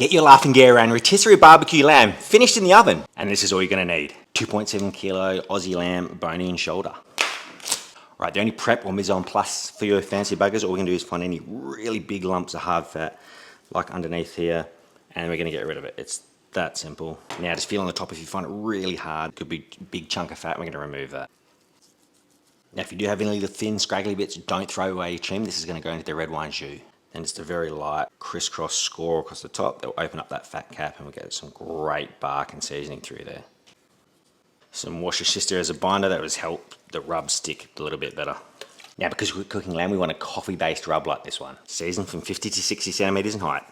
Get your laughing gear around rotisserie barbecue lamb, finished in the oven. And this is all you're gonna need. 2.7 kilo Aussie lamb, bone-in shoulder. Right, the only prep or mise en place for your fancy buggers, all we're gonna do is find any really big lumps of hard fat, like underneath here, and we're gonna get rid of it. It's that simple. Now just feel on the top if you find it really hard, could be a big chunk of fat, we're gonna remove that. Now if you do have any little thin scraggly bits, don't throw away your trim. This is gonna go into the red wine jus. And just a very light crisscross score across the top. They'll open up that fat cap and we'll get some great bark and seasoning through there. Some Worcestershire as a binder, that would help the rub stick a little bit better. Now because we're cooking lamb, we want a coffee based rub like this one. Seasoned from 50 to 60 centimeters in height.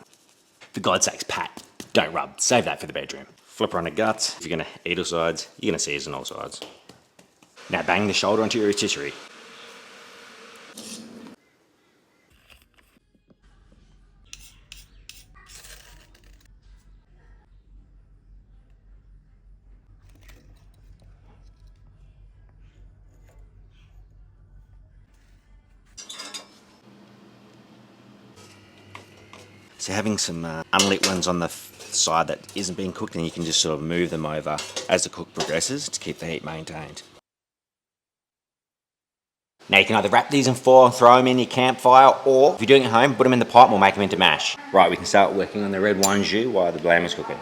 For God's sakes, Pat, don't rub, save that for the bedroom. Flipper on the guts. If you're gonna eat all sides, you're gonna season all sides. Now bang the shoulder onto your rotisserie. So having some unlit ones on the side that isn't being cooked, and you can just sort of move them over as the cook progresses to keep the heat maintained. Now you can either wrap these in foil and throw them in your campfire, or if you're doing it at home, put them in the pot and we'll make them into mash. Right, we can start working on the red wine jus while the lamb is cooking.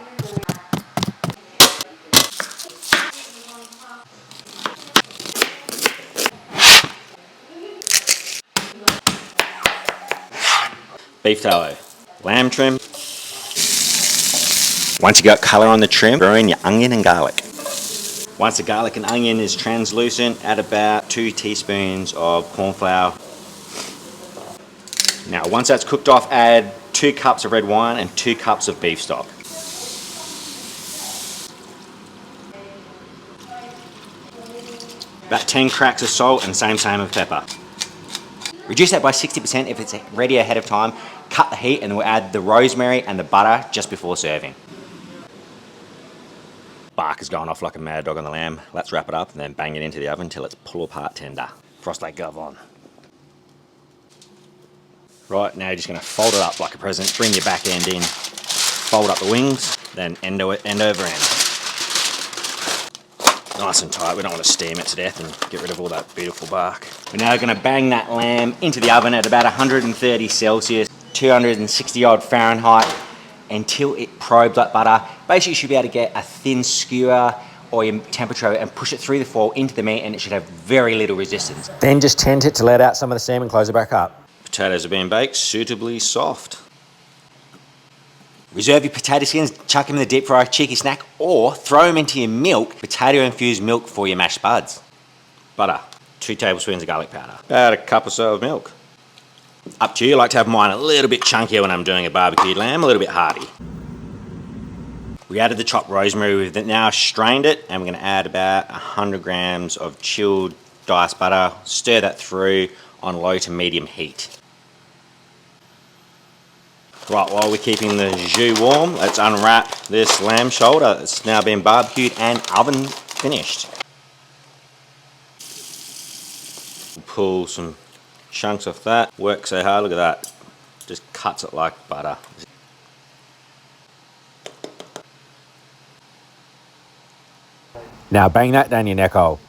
Beef tallow, lamb trim. Once you got colour on the trim, throw in your onion and garlic. Once the garlic and onion is translucent, add about 2 teaspoons of corn flour. Now once that's cooked off, add 2 cups of red wine and 2 cups of beef stock. About 10 cracks of salt and same of pepper. Reduce that by 60% if it's ready ahead of time. Cut the heat and we'll add the rosemary and the butter just before serving. Bark is going off like a mad dog on the lamb. Let's wrap it up and then bang it into the oven until it's pull apart tender. Frost that glove on. Right, now you're just gonna fold it up like a present, bring your back end in, fold up the wings, then end over end. Nice and tight, we don't want to steam it to death and get rid of all that beautiful bark. We're now gonna bang that lamb into the oven at about 130 Celsius, 260 odd Fahrenheit, until it probes like butter. Basically you should be able to get a thin skewer or your temperature and push it through the foil into the meat, and it should have very little resistance. Then just tent it to let out some of the steam and close it back up. Potatoes are being baked suitably soft. Reserve your potato skins, chuck them in the deep fryer, cheeky snack, or throw them into your milk, potato infused milk for your mashed spuds. Butter, 2 tablespoons of garlic powder, about a cup or so of milk. Up to you, I like to have mine a little bit chunkier when I'm doing a barbecued lamb, a little bit hearty. We added the chopped rosemary, we've now strained it, and we're gonna add about 100 grams of chilled diced butter, stir that through on low to medium heat. Right, while we're keeping the jus warm, let's unwrap this lamb shoulder that's now been barbecued and oven finished. Pull some chunks off that, work so hard, look at that, just cuts it like butter. Now bang that down your neck hole.